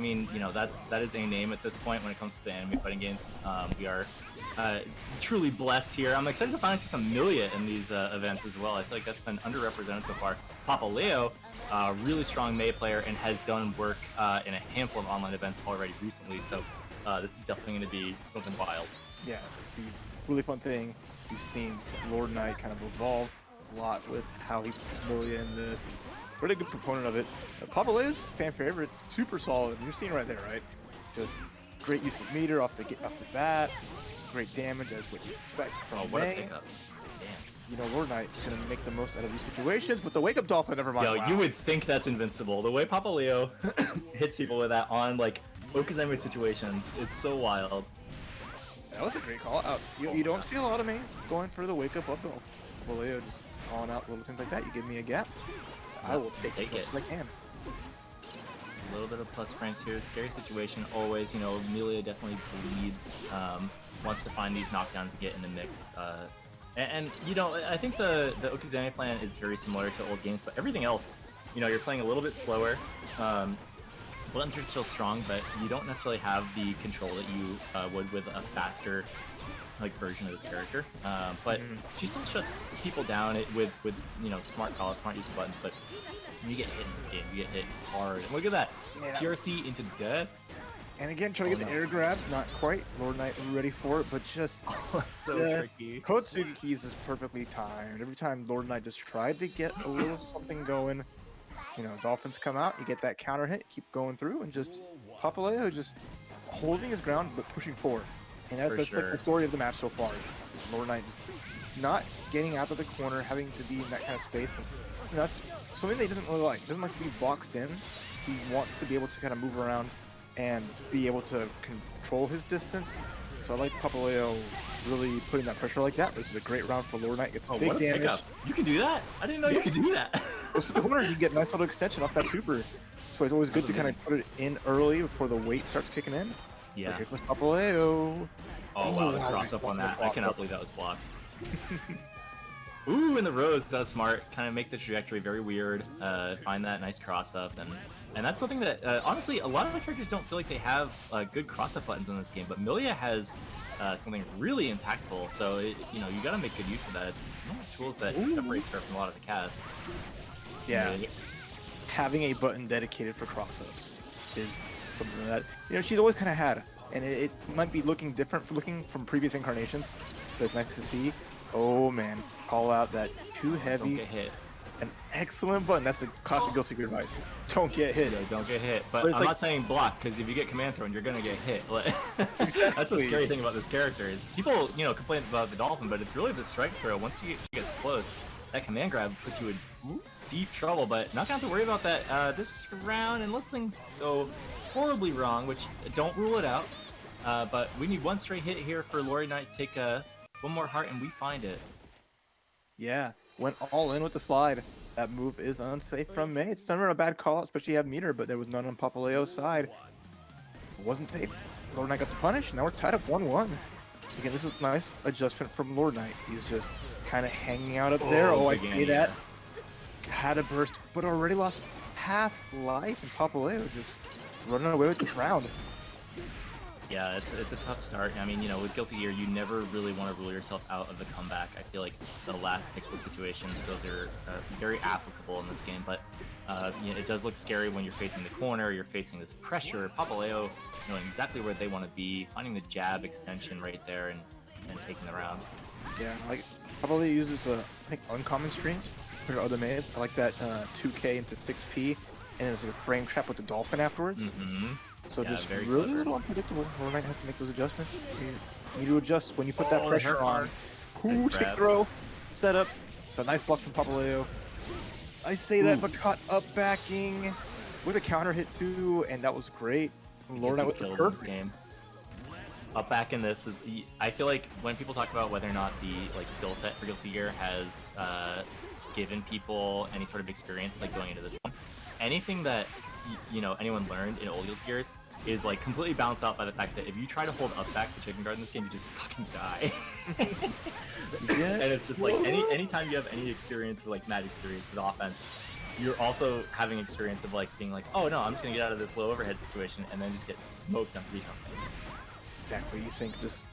mean, you know, that is a name at this point when it comes to the anime fighting games. We are truly blessed here. I'm excited to finally see some Milia in these events as well. I feel like that's been underrepresented so far. PapaLeo, really strong Mei player and has done work in a handful of online events already recently. So this is definitely going to be something wild. Yeah, it'd be a really fun thing. We've seen Lord Knight kind of evolve a lot with how he puts Milia in this. Really good proponent of it. PapaLeo's fan favorite, super solid. You're seeing right there, right? Just great use of meter off the bat, great damage as what you expect from what a Mei. pickup. Damn. You know, Lord Knight is gonna make the most out of these situations, but the wake up dolphin, never mind. Yo, Wow. you would think that's invincible. The way PapaLeo hits people with that on like Okazeme situations, it's so wild. That was a great call out. You don't see a lot of mains going for the wake up dolphin. PapaLeo just calling out little things like that. You give me a gap, I will take it as I can. A little bit of plus frames here. Scary situation always. You know, Milia definitely bleeds. Wants to find these knockdowns to get in the mix. And you know, I think the Okazeme plan is very similar to old games, but everything else, you know, you're playing a little bit slower. Buttons are still strong, but you don't necessarily have the control that you would with a faster like version of this character. But she still shuts people down with you know, smart call, smart use of buttons. But when you get hit in this game, you get hit hard. And look at that, PRC into death. And again, trying to get the air grab, not quite. Lord Knight ready for it, but just so tricky. Kotsugi keys is perfectly timed. Every time Lord Knight just tried to get a little something going, you know, dolphins come out, you get that counter hit, keep going through, and just PapaLeo just holding his ground but pushing forward. And that's like the story of the match so far. Lord Knight just not getting out of the corner, having to be in that kind of space. And, you know, that's something that he doesn't really like. He doesn't like to be boxed in. He wants to be able to kind of move around and be able to control his distance. So I like PapaLeo really putting that pressure like that. This is a great round for Lord Knight. It's big damage. Pickup. You can do that? I didn't know you could do that. Close to the corner, you get a nice little extension off that super. So it's always good to kind of put it in early before the weight starts kicking in. Yeah. But here comes PapaLeo. Oh wow, the cross up on that. I cannot believe that was blocked. Ooh, and the Rose does smart, kind of make the trajectory very weird, find that nice cross-up, and that's something that, honestly, a lot of the characters don't feel like they have good cross-up buttons in this game, but Milia has something really impactful, so, you know, you gotta make good use of that. It's one of the tools that separates her from a lot of the cast. Yeah, having a button dedicated for cross-ups is something that, you know, she's always kind of had, and it might be looking different from previous incarnations, but it's nice to see. Oh man, call out that too heavy. Don't get hit. An excellent button. That's the classic Guilty Gear advice. Don't get hit. Yeah, don't get hit. But I'm not saying block, because if you get command thrown, you're gonna get hit. Exactly. That's the scary thing about this character is people, you know, complain about the dolphin, but it's really the strike throw. Once you get close, that command grab puts you in deep trouble. But not gonna have to worry about that this round, unless things go horribly wrong, which don't rule it out. But we need one straight hit here for Lord Knight to take one more heart, and we find it. Yeah, went all in with the slide. That move is unsafe from Mei. It's never a bad call, especially you have meter, but there was none on PapaLeo's side. It wasn't safe. Lord Knight got the punish. Now we're tied up 1-1. Again, this is a nice adjustment from Lord Knight. He's just kind of hanging out up there. Oh, I see that. Had a burst, but already lost half life, and PapaLeo just running away with this round. Yeah, it's a tough start. I mean, you know, with Guilty Gear, you never really want to rule yourself out of the comeback. I feel like the last pixel situations, those are very applicable in this game, but you know, it does look scary when you're facing the corner, you're facing this pressure. PapaLeo knowing exactly where they want to be, finding the jab extension right there, and taking the round. Yeah, like PapaLeo uses, I think, uncommon strings for other mains. I like that 2K into 6P, and there's a frame trap with the dolphin afterwards. So yeah, just really clever. Little unpredictable. Lord Knight has to make those adjustments. You need to adjust when you put that pressure on. Nice take throw, set up. A nice block from PapaLeo. I say that, but caught up backing with a counter hit too, and that was great. Lord Knight with the perfect game. Up back in this is, I feel like when people talk about whether or not the skill set for Guilty Gear has given people any sort of experience going into this one, anything that you know anyone learned in old Guilty Gears is completely balanced out by the fact that if you try to hold up back the chicken guard in this game, you just fucking die. And it's just anytime you have any experience with Magic Series with offense, you're also having experience of like being like, oh no, I'm just gonna get out of this low overhead situation, and then just get smoked on recon. Exactly. You think just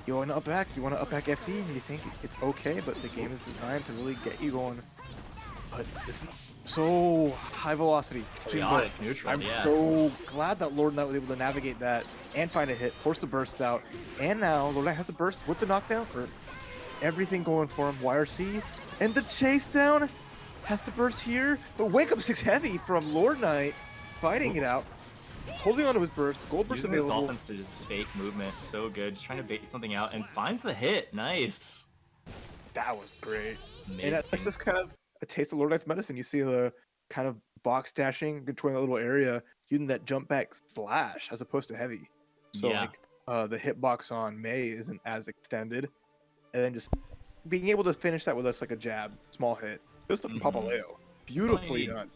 you want to up back, FD, and you think it's okay, but the game is designed to really get you going. But this is so high velocity. Chaotic neutral, I'm yeah. so glad that Lord Knight was able to navigate that and find a hit, force the burst out, and now Lord Knight has the burst with the knockdown for everything going for him. YRC and the chase down has to burst here, but wake up 6 heavy from Lord Knight fighting it out, holding onto his burst. Gold burst Using his available. dolphins to just fake movement, so good. Just trying to bait something out and finds the hit. Nice. That was great. Amazing. And that's just kind of a taste of Lord Knight's medicine. You see the kind of box dashing, controlling that little area, using that jump back slash as opposed to heavy. So Yeah. like the hitbox on Mei isn't as extended, and then just being able to finish that with us like a jab, small hit. Good stuff from PapaLeo. Beautifully done.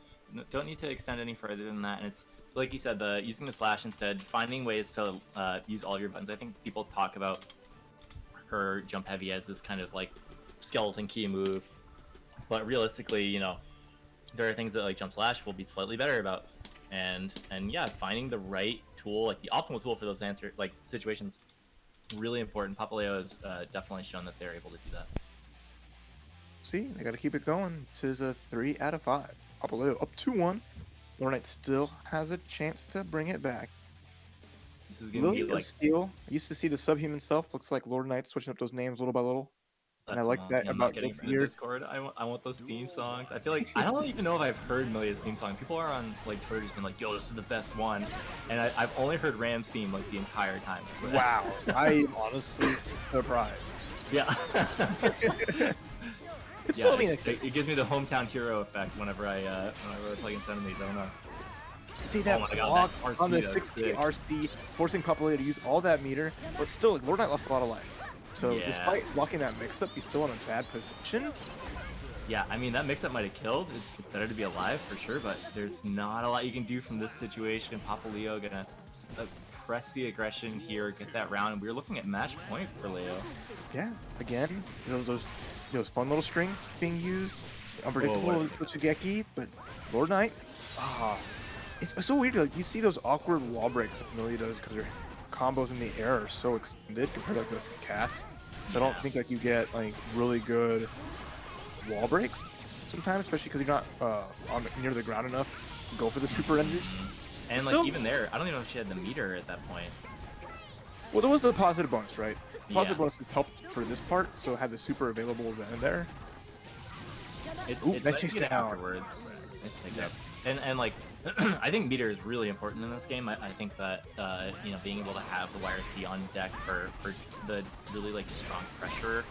Don't need to extend any further than that, and it's like you said, using the slash instead, finding ways to use all of your buttons. I think people talk about her jump heavy as this kind of like skeleton key move, but realistically, you know, there are things that like jump slash will be slightly better about, and yeah, finding the right tool, like the optimal tool for those situations, really important. PapaLeo has definitely shown that they're able to do that. See, they got to keep it going. This is a 3 out of 5. PapaLeo up 2-1. Lord Knight still has a chance to bring it back. This is gonna be like Steel. I used to see the subhuman self. Looks like Lord Knight switching up those names little by little. And I like that about getting for the Discord. I want those theme songs. I feel like I don't even know if I've heard Milia's theme song. People are on like Twitter just been like, "Yo, this is the best one," and I've only heard Ram's theme like the entire time. So. Wow, I'm honestly surprised. Yeah. It's Yeah, still, it gives me the hometown hero effect whenever I play against enemies. I don't know. See that block RC, on the 60 RC, forcing PapaLeo to use all that meter, but still, Lord Knight lost a lot of life. So despite blocking that mix-up, he's still in a bad position. Yeah, I mean, that mix-up might have killed. It's better to be alive for sure, but there's not a lot you can do from this situation. PapaLeo gonna press the aggression here, get that round, and we're looking at match point for Leo. Yeah, again, those fun little strings being used, unpredictable with Tsugeki, but Lord Knight, it's so weird. Like you see those awkward wall breaks that Millia does because her combos in the air are so extended compared to like this cast. So I don't think like you get like really good wall breaks sometimes, especially because you're not near the ground enough to go for the super enders. And like even there, I don't even know if she had the meter at that point. Well, there was the positive bonus, right? The positive bonus has helped for this part, so have the super available then and there. It's nice to get it afterwards. Nice to pick up. And like, I think meter is really important in this game. I think that you know, being able to have the YRC on deck for the really like strong pressure,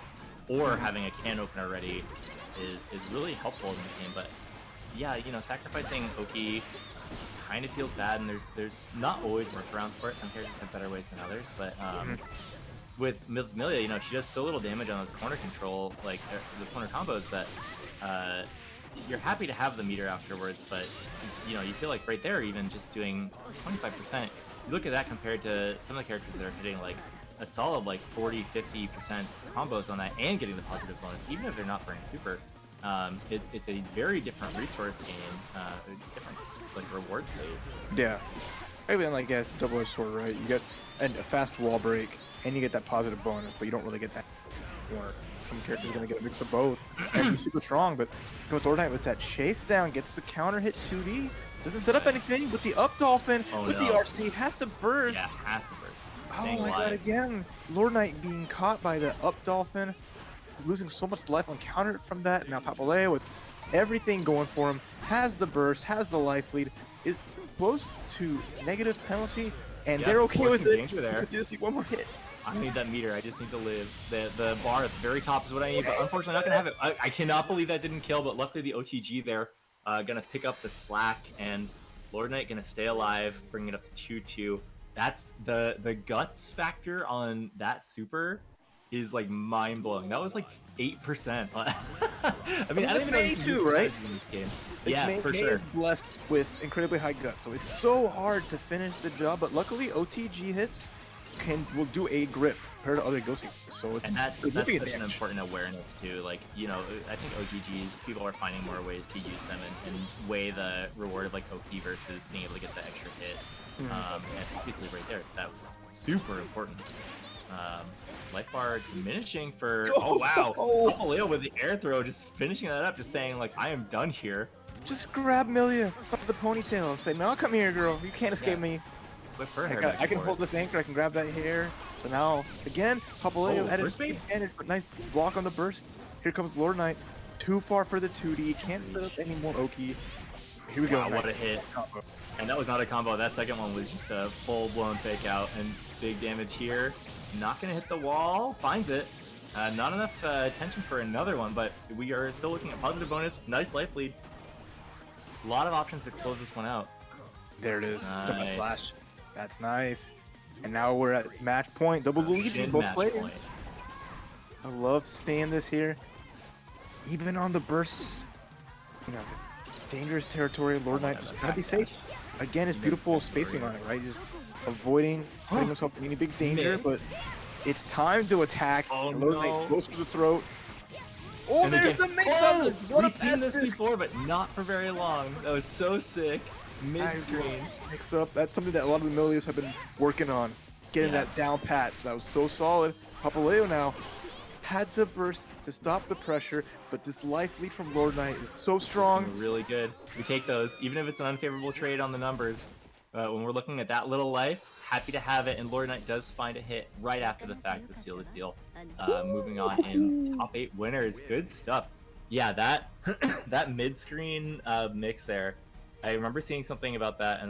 or having a can opener ready is really helpful in this game. But yeah, you know, sacrificing Oki kind of feels bad, and there's not always workarounds for it. Some characters have better ways than others, but with Millia, you know, she does so little damage on those corner control, like the corner combos, that you're happy to have the meter afterwards, but you know, you feel like right there, even just doing 25%, you look at that compared to some of the characters that are hitting like a solid like 40-50% combos on that and getting the positive bonus, even if they're not burning super. It's a very different resource game, different like reward save. Yeah, I mean, like, yeah, it's a double-edged sword, right? You get a fast wall break and you get that positive bonus, but you don't really get that more. Some characters are gonna get a mix of both and be super strong, but with Lord Knight with that chase down, gets the counter hit 2D, doesn't set up anything with the up dolphin, with the RC, has to burst. Yeah, has to burst. Oh my god, again, Lord Knight being caught by the up dolphin, losing so much life on counter from that. Now PapaLeo with everything going for him, has the burst, has the life lead, is close to negative penalty, and they're okay with it. They just need one more hit. I need that meter. I just need to live. The bar at the very top is what I need, but unfortunately, I'm not gonna have it. I cannot believe that didn't kill, but luckily the OTG there gonna pick up the slack, and Lord Knight gonna stay alive, bring it up to 2-2. That's the guts factor on that super is like mind blowing. That was like 8%. I mean, I don't even know if you can right? in this game. Like, yeah, for sure. Mei is blessed with incredibly high guts, so it's so hard to finish the job. But luckily, OTG hits will do a grip compared to other ghosting. So it's And that's it will such be an advantage. important awareness too. Like, you know, I think OGGs, people are finding more ways to use them and weigh the reward of like OP versus being able to get the extra hit. And obviously right there, that was super important. Life bar diminishing for, oh wow, Oh. PapaLeo with the air throw, just finishing that up, just saying like, I am done here. Just grab Milia by the ponytail and say, "No, come here, girl. You can't escape me. Whip her hair back I and can forth. hold this anchor. I can grab that hair." So now, again, PapaLeo Oh, at burst bait? advantage, but nice block on the burst. Here comes Lord Knight. Too far for the 2D. Can't set up any more Oki. Here we go. Wow, Nice what a hit. combo. And that was not a combo. That second one was just a full-blown fake out and big damage here. Not gonna hit the wall. Finds it. Not enough attention for another one, but we are still looking at positive bonus. Nice life lead. A lot of options to close this one out. There it is. Double Nice. slash. That's nice. And now we're at match point. Double Luigi, In both match players. point. I love staying this here. Even on the bursts, you know, dangerous territory. Lord Knight just trying to be safe. Again, it's beautiful spacing on it, right? Just avoiding putting himself in any big danger, but it's time to attack. Oh, And Lord no. Knight goes for the throat. Oh, And there's again- the mix Oh, up. What we've a seen this fastest. before, but not for very long. That was so sick. Mid-screen. Mix up. That's something that a lot of the Milias have been working on. Getting Yeah. that down pat. So that was so solid. PapaLeo now had to burst to stop the pressure, but this life lead from Lord Knight is so strong. Really good. We take those, even if it's an unfavorable trade on the numbers. When we're looking at that little life, happy to have it, and Lord Knight does find a hit right after the fact to seal the deal. Moving on in top 8 winners. Good stuff. Yeah, that that mid-screen mix there, I remember seeing something about that, and